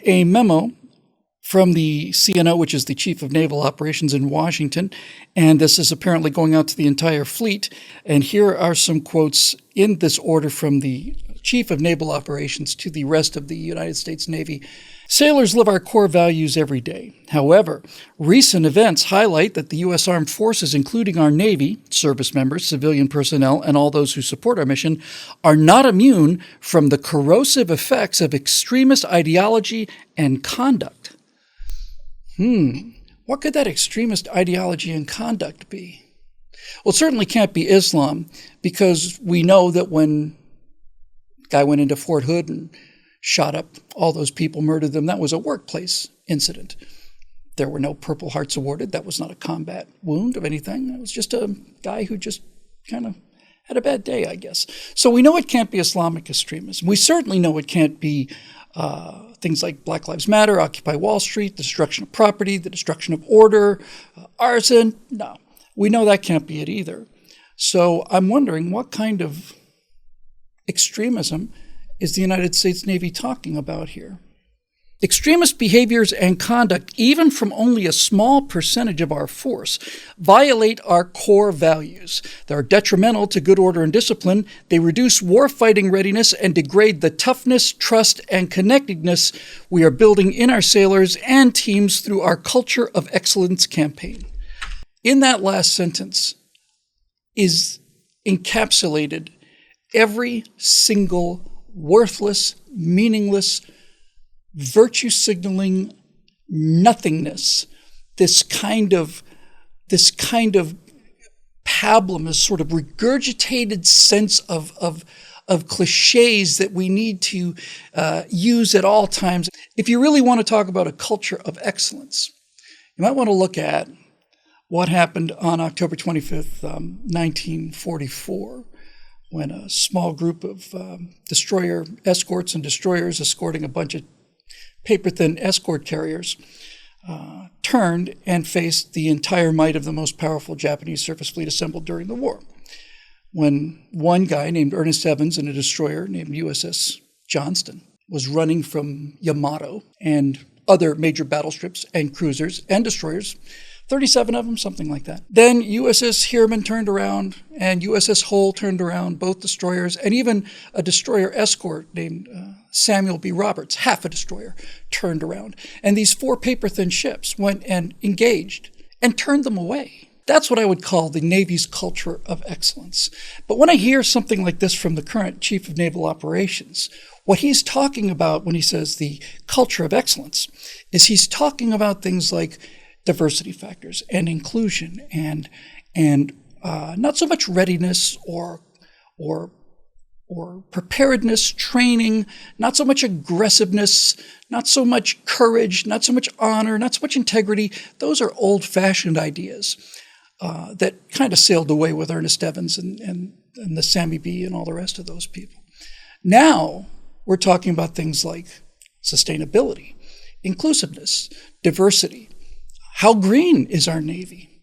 A memo from the CNO, which is the Chief of Naval Operations in Washington, and this is apparently going out to the entire fleet. And here are some quotes in this order from the Chief of Naval Operations to the rest of the United States Navy. Sailors live our core values every day. However, recent events highlight that the U.S. Armed Forces, including our Navy, service members, civilian personnel, and all those who support our mission, are not immune from the corrosive effects of extremist ideology and conduct. What could that extremist ideology and conduct be? Well, it certainly can't be Islam, because we know that when a guy went into Fort Hood and shot up all those people, murdered them, that was a workplace incident. There were no Purple Hearts awarded. That was not a combat wound of anything. It was just a guy who just kind of had a bad day, I guess. So we know it can't be Islamic extremism. We certainly know it can't be things like Black Lives Matter, Occupy Wall Street, the destruction of property, the destruction of order, arson. No, we know that can't be it either. So I'm wondering, what kind of extremism is the United States Navy talking about here? Extremist behaviors and conduct, even from only a small percentage of our force, violate our core values. They are detrimental to good order and discipline. They reduce warfighting readiness and degrade the toughness, trust, and connectedness we are building in our sailors and teams through our Culture of Excellence campaign. In that last sentence is encapsulated every single worthless, meaningless, virtue-signaling nothingness, this kind of pablum, this sort of regurgitated sense of cliches that we need to use at all times. If you really want to talk about a culture of excellence, you might want to look at what happened on October 25th, 1944, when a small group of destroyer escorts and destroyers escorting a bunch of paper-thin escort carriers turned and faced the entire might of the most powerful Japanese surface fleet assembled during the war. When one guy named Ernest Evans and a destroyer named USS Johnston was running from Yamato and other major battleships and cruisers and destroyers, 37 of them, something like that. Then USS Heermann turned around and USS Hull turned around, both destroyers, and even a destroyer escort named Samuel B. Roberts, half a destroyer, turned around. And these four paper-thin ships went and engaged and turned them away. That's what I would call the Navy's culture of excellence. But when I hear something like this from the current Chief of Naval Operations, what he's talking about when he says the culture of excellence is he's talking about things like diversity factors and inclusion and not so much readiness or preparedness, training, not so much aggressiveness, not so much courage, not so much honor, not so much integrity. Those are old-fashioned ideas that kind of sailed away with Ernest Evans and the Sammy B and all the rest of those people. Now we're talking about things like sustainability, inclusiveness, diversity. How green is our Navy?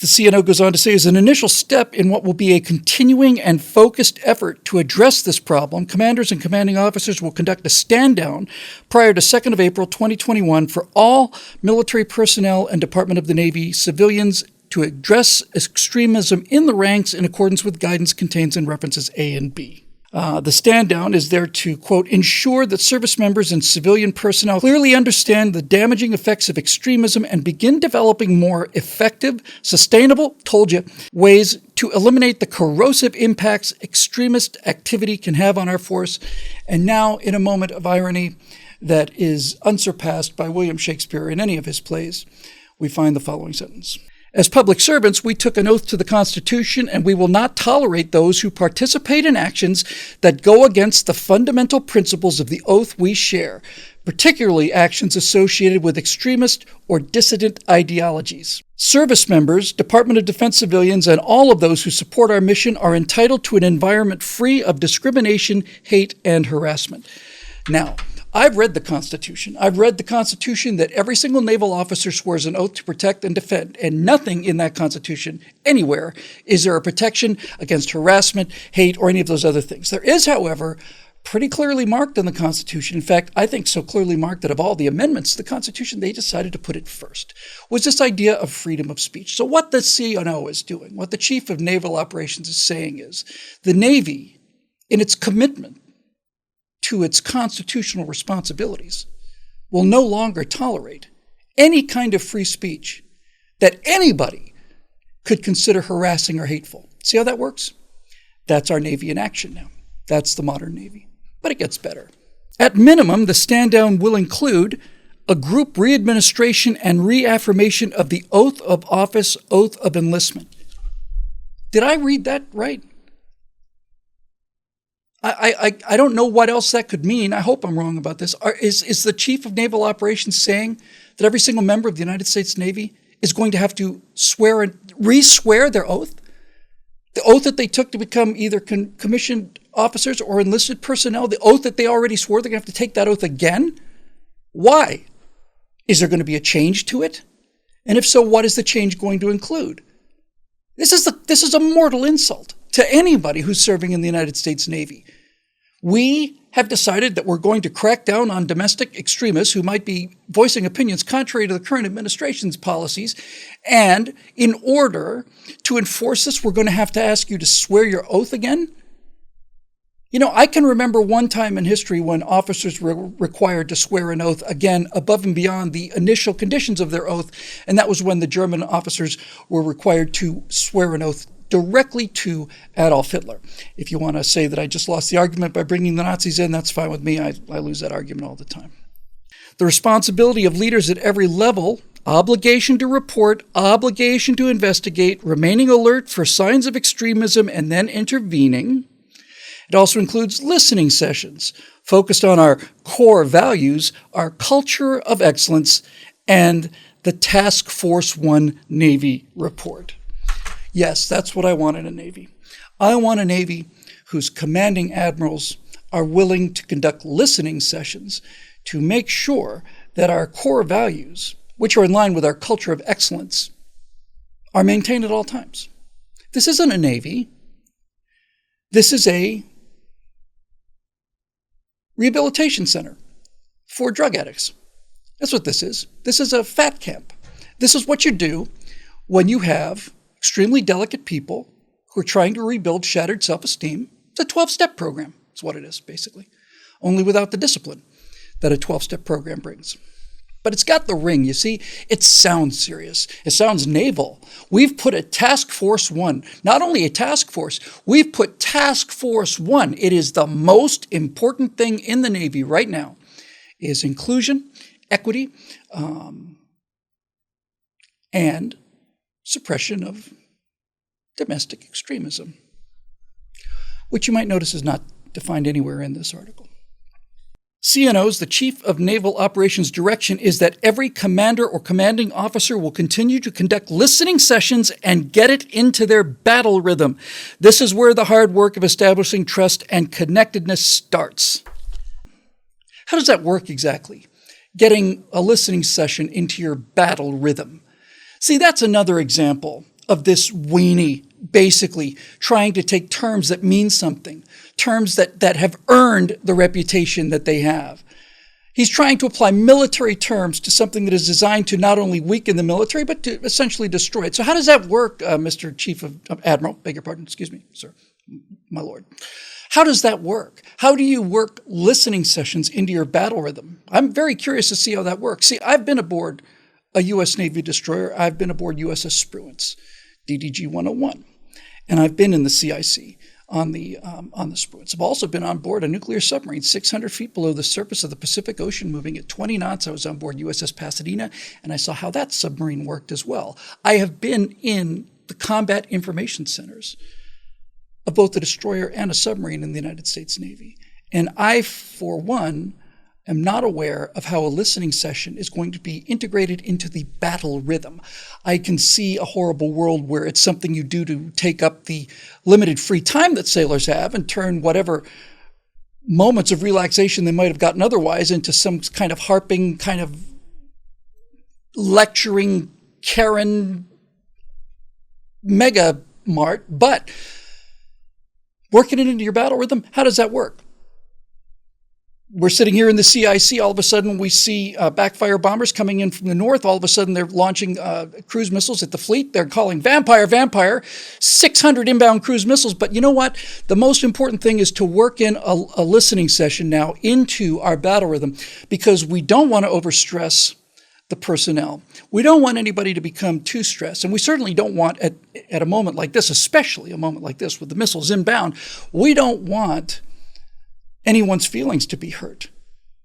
The CNO goes on to say, as an initial step in what will be a continuing and focused effort to address this problem, commanders and commanding officers will conduct a stand-down prior to 2nd of April 2021 for all military personnel and Department of the Navy civilians to address extremism in the ranks in accordance with guidance contained in references A and B. The stand-down is there to, quote, ensure that service members and civilian personnel clearly understand the damaging effects of extremism and begin developing more effective, sustainable, told you, ways to eliminate the corrosive impacts extremist activity can have on our force. And now, in a moment of irony that is unsurpassed by William Shakespeare in any of his plays, we find the following sentence. As public servants, we took an oath to the Constitution, and we will not tolerate those who participate in actions that go against the fundamental principles of the oath we share, particularly actions associated with extremist or dissident ideologies. Service members, Department of Defense civilians, and all of those who support our mission are entitled to an environment free of discrimination, hate, and harassment. Now, I've read the Constitution. I've read the Constitution that every single naval officer swears an oath to protect and defend, and nothing in that Constitution, anywhere, is there a protection against harassment, hate, or any of those other things. There is, however, pretty clearly marked in the Constitution. In fact, I think so clearly marked that of all the amendments to the Constitution, they decided to put it first, was this idea of freedom of speech. So what the CNO is doing, what the Chief of Naval Operations is saying is the Navy, in its commitment to its constitutional responsibilities, will no longer tolerate any kind of free speech that anybody could consider harassing or hateful. See how that works? That's our Navy in action now. That's the modern Navy. But it gets better. At minimum, the stand down will include a group readministration and reaffirmation of the oath of office, oath of enlistment. Did I read that right? I don't know what else that could mean. I hope I'm wrong about this. Is the Chief of Naval Operations saying that every single member of the United States Navy is going to have to swear and re-swear their oath? The oath that they took to become either commissioned officers or enlisted personnel, the oath that they already swore, they're going to have to take that oath again? Why? Is there going to be a change to it? And if so, what is the change going to include? This is a mortal insult to anybody who's serving in the United States Navy. We have decided that we're going to crack down on domestic extremists who might be voicing opinions contrary to the current administration's policies. And in order to enforce this, we're going to have to ask you to swear your oath again. You know, I can remember one time in history when officers were required to swear an oath again above and beyond the initial conditions of their oath. And that was when the German officers were required to swear an oath directly to Adolf Hitler. If you want to say that I just lost the argument by bringing the Nazis in, that's fine with me. I lose that argument all the time. The responsibility of leaders at every level, obligation to report, obligation to investigate, remaining alert for signs of extremism, and then intervening. It also includes listening sessions focused on our core values, our culture of excellence, and the Task Force 1 Navy report. Yes, that's what I want in a Navy. I want a Navy whose commanding admirals are willing to conduct listening sessions to make sure that our core values, which are in line with our culture of excellence, are maintained at all times. This isn't a Navy. This is a rehabilitation center for drug addicts. That's what this is. This is a fat camp. This is what you do when you have extremely delicate people who are trying to rebuild shattered self-esteem. It's a 12-step program. That's what it is, basically. Only without the discipline that a 12-step program brings. But it's got the ring, you see. It sounds serious. It sounds naval. We've put a Task Force 1, not only a task force, we've put Task Force 1. It is the most important thing in the Navy right now, is inclusion, equity, and suppression of domestic extremism, which you might notice is not defined anywhere in this article. CNO's, the Chief of Naval Operations direction, is that every commander or commanding officer will continue to conduct listening sessions and get it into their battle rhythm. This is where the hard work of establishing trust and connectedness starts. How does that work exactly? Getting a listening session into your battle rhythm. See, that's another example of this weenie basically trying to take terms that mean something, terms that have earned the reputation that they have. He's trying to apply military terms to something that is designed to not only weaken the military, but to essentially destroy it. So how does that work, Mr. Chief of Admiral? Beg your pardon. Excuse me, sir, my lord. How does that work? How do you work listening sessions into your battle rhythm? I'm very curious to see how that works. See, I've been aboard a U.S. Navy destroyer. I've been aboard USS Spruance, DDG 101, and I've been in the CIC on the Spruance. I've also been on board a nuclear submarine 600 feet below the surface of the Pacific Ocean, moving at 20 knots. I was on board USS Pasadena, and I saw how that submarine worked as well. I have been in the combat information centers of both a destroyer and a submarine in the United States Navy. And I, for one, am not aware of how a listening session is going to be integrated into the battle rhythm. I can see a horrible world where it's something you do to take up the limited free time that sailors have and turn whatever moments of relaxation they might have gotten otherwise into some kind of harping, kind of lecturing Karen mega mart. But working it into your battle rhythm, how does that work? We're sitting here in the CIC. All of a sudden, we see backfire bombers coming in from the north. All of a sudden, they're launching cruise missiles at the fleet. They're calling vampire, vampire, 600 inbound cruise missiles. But you know what? The most important thing is to work in a listening session now into our battle rhythm, because we don't want to overstress the personnel. We don't want anybody to become too stressed. And we certainly don't want, at a moment like this, especially a moment like this with the missiles inbound, we don't want anyone's feelings to be hurt.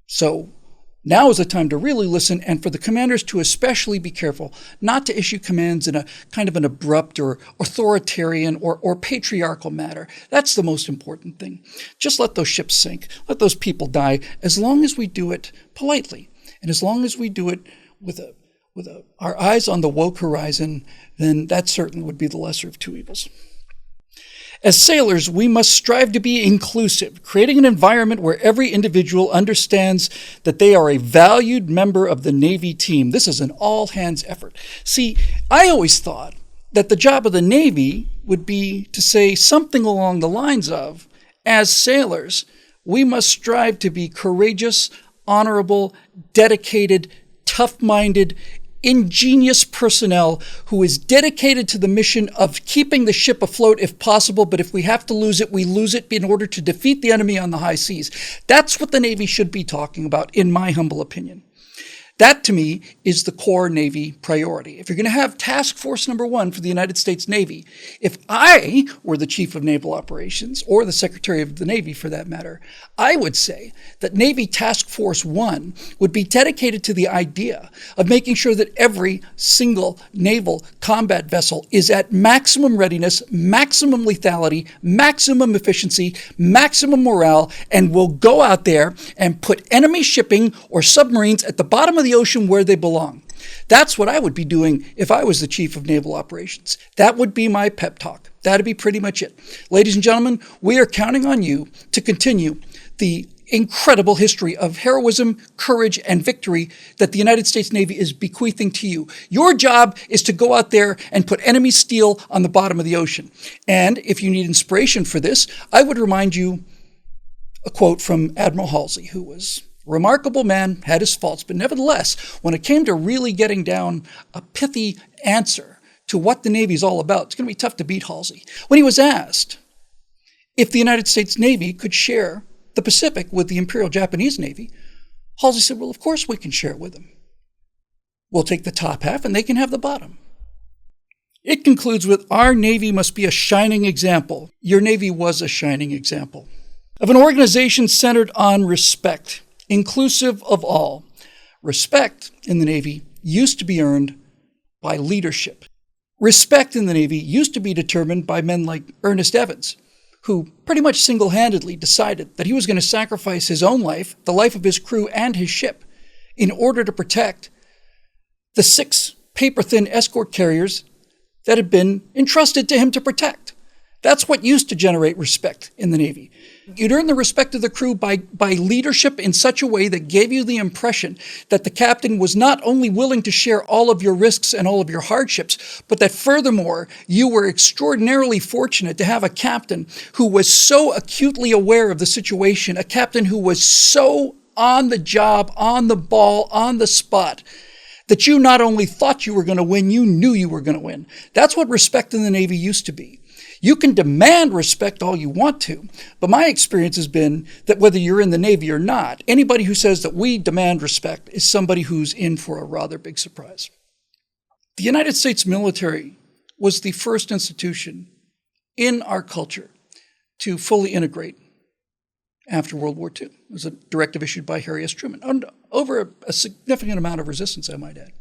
So now is the time to really listen, and for the commanders to especially be careful not to issue commands in a kind of an abrupt or authoritarian or patriarchal manner. That's the most important thing. Just let those ships sink. Let those people die, as long as we do it politely. And as long as we do it with our eyes on the woke horizon, then that certainly would be the lesser of two evils. As sailors, we must strive to be inclusive, creating an environment where every individual understands that they are a valued member of the Navy team. This is an all-hands effort. See, I always thought that the job of the Navy would be to say something along the lines of, as sailors, we must strive to be courageous, honorable, dedicated, tough-minded, ingenious personnel who is dedicated to the mission of keeping the ship afloat if possible, but if we have to lose it, we lose it in order to defeat the enemy on the high seas. That's what the Navy should be talking about, in my humble opinion. That, to me, is the core Navy priority. If you're going to have task force number one for the United States Navy, if I were the Chief of Naval Operations, or the Secretary of the Navy for that matter, I would say that Navy Task Force 1 would be dedicated to the idea of making sure that every single naval combat vessel is at maximum readiness, maximum lethality, maximum efficiency, maximum morale, and will go out there and put enemy shipping or submarines at the bottom of the ocean where they belong. That's what I would be doing if I was the Chief of Naval Operations. That would be my pep talk. That'd be pretty much it. Ladies and gentlemen, we are counting on you to continue the incredible history of heroism, courage, and victory that the United States Navy is bequeathing to you. Your job is to go out there and put enemy steel on the bottom of the ocean. And if you need inspiration for this, I would remind you a quote from Admiral Halsey, who was remarkable man, had his faults, but nevertheless, when it came to really getting down a pithy answer to what the Navy's all about, it's going to be tough to beat Halsey. When he was asked if the United States Navy could share the Pacific with the Imperial Japanese Navy, Halsey said, well, of course we can share it with them. We'll take the top half and they can have the bottom. It concludes with, our Navy must be a shining example. Your Navy was a shining example of an organization centered on respect, inclusive of all. Respect in the Navy used to be earned by leadership. Respect in the Navy used to be determined by men like Ernest Evans, who pretty much single-handedly decided that he was going to sacrifice his own life, the life of his crew and his ship, in order to protect the 6 paper-thin escort carriers that had been entrusted to him to protect. That's what used to generate respect in the Navy. You'd earn the respect of the crew by leadership in such a way that gave you the impression that the captain was not only willing to share all of your risks and all of your hardships, but that furthermore, you were extraordinarily fortunate to have a captain who was so acutely aware of the situation, a captain who was so on the job, on the ball, on the spot, that you not only thought you were going to win, you knew you were going to win. That's what respect in the Navy used to be. You can demand respect all you want to, but my experience has been that whether you're in the Navy or not, anybody who says that we demand respect is somebody who's in for a rather big surprise. The United States military was the first institution in our culture to fully integrate after World War II. It was a directive issued by Harry S. Truman, over a significant amount of resistance, I might add.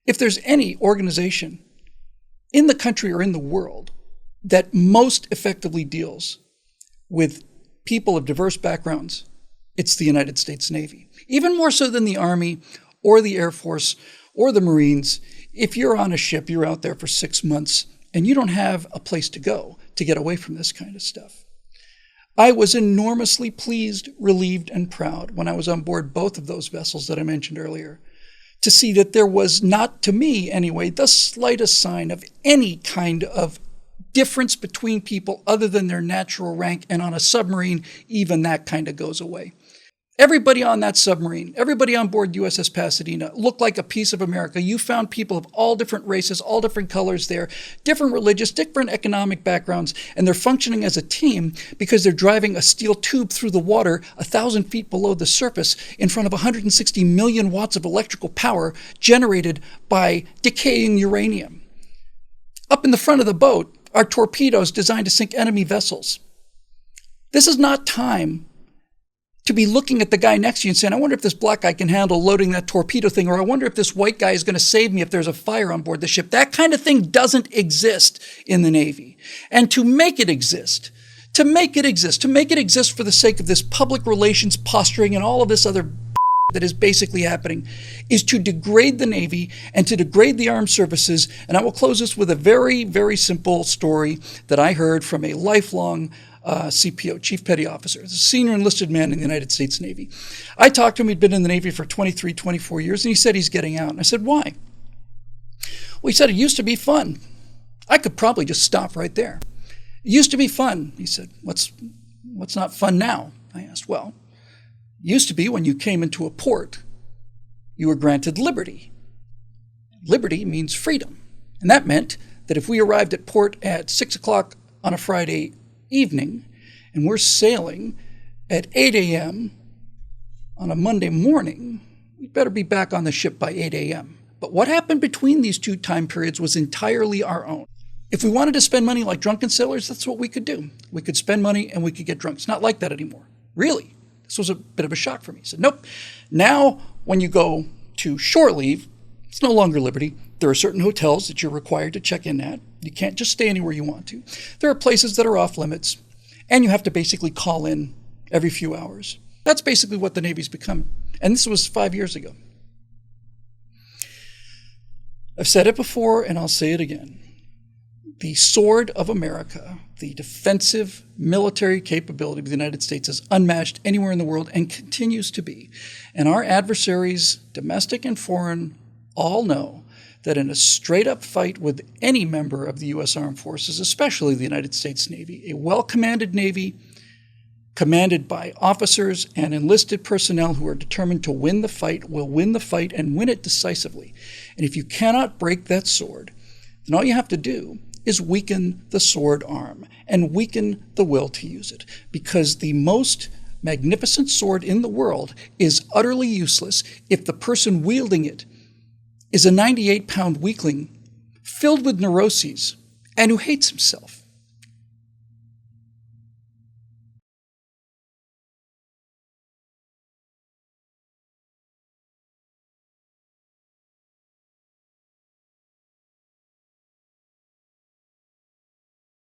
If there's any organization in the country or in the world that most effectively deals with people of diverse backgrounds, it's the United States Navy. Even more so than the Army or the Air Force or the Marines. If you're on a ship, you're out there for 6 months, and you don't have a place to go to get away from this kind of stuff. I was enormously pleased, relieved, and proud when I was on board both of those vessels that I mentioned earlier, to see that there was not, to me anyway, the slightest sign of any kind of difference between people other than their natural rank, and on a submarine, even that kind of goes away. Everybody on that submarine, everybody on board USS Pasadena looked like a piece of America. You found people of all different races, all different colors there, different religious, different economic backgrounds, and they're functioning as a team because they're driving a steel tube through the water 1,000 feet below the surface in front of 160 million watts of electrical power generated by decaying uranium. Up in the front of the boat are torpedoes designed to sink enemy vessels. This is not time to be looking at the guy next to you and saying, I wonder if this black guy can handle loading that torpedo thing, or I wonder if this white guy is going to save me if there's a fire on board the ship. That kind of thing doesn't exist in the Navy. And to make it exist for the sake of this public relations posturing and all of this other that is basically happening, is to degrade the Navy and to degrade the armed services. And I will close this with a very, very simple story that I heard from a lifelong CPO, Chief Petty Officer, a senior enlisted man in the United States Navy. I talked to him. He'd been in the Navy for 23, 24 years, and he said he's getting out. And I said, why? Well, he said, it used to be fun. I could probably just stop right there. It used to be fun. He said, what's not fun now? I asked, well, it used to be when you came into a port, you were granted liberty. Liberty means freedom. And that meant that if we arrived at port at 6 o'clock on a Friday evening and we're sailing at 8 a.m. on a Monday morning, we'd better be back on the ship by 8 a.m. But what happened between these two time periods was entirely our own. If we wanted to spend money like drunken sailors, that's what we could do. We could spend money and we could get drunk. It's not like that anymore. Really? This was a bit of a shock for me. He said, nope. Now, when you go to shore leave, it's no longer liberty. There are certain hotels that you're required to check in at. You can't just stay anywhere you want to. There are places that are off limits, and you have to basically call in every few hours. That's basically what the Navy's become. And this was 5 years ago. I've said it before, and I'll say it again. The sword of America, the defensive military capability of the United States, is unmatched anywhere in the world and continues to be. And our adversaries, domestic and foreign, all know that in a straight-up fight with any member of the U.S. Armed Forces, especially the United States Navy, a well-commanded Navy commanded by officers and enlisted personnel who are determined to win the fight will win the fight and win it decisively. And if you cannot break that sword, then all you have to do is weaken the sword arm and weaken the will to use it, because the most magnificent sword in the world is utterly useless if the person wielding it is a 98-pound weakling filled with neuroses and who hates himself.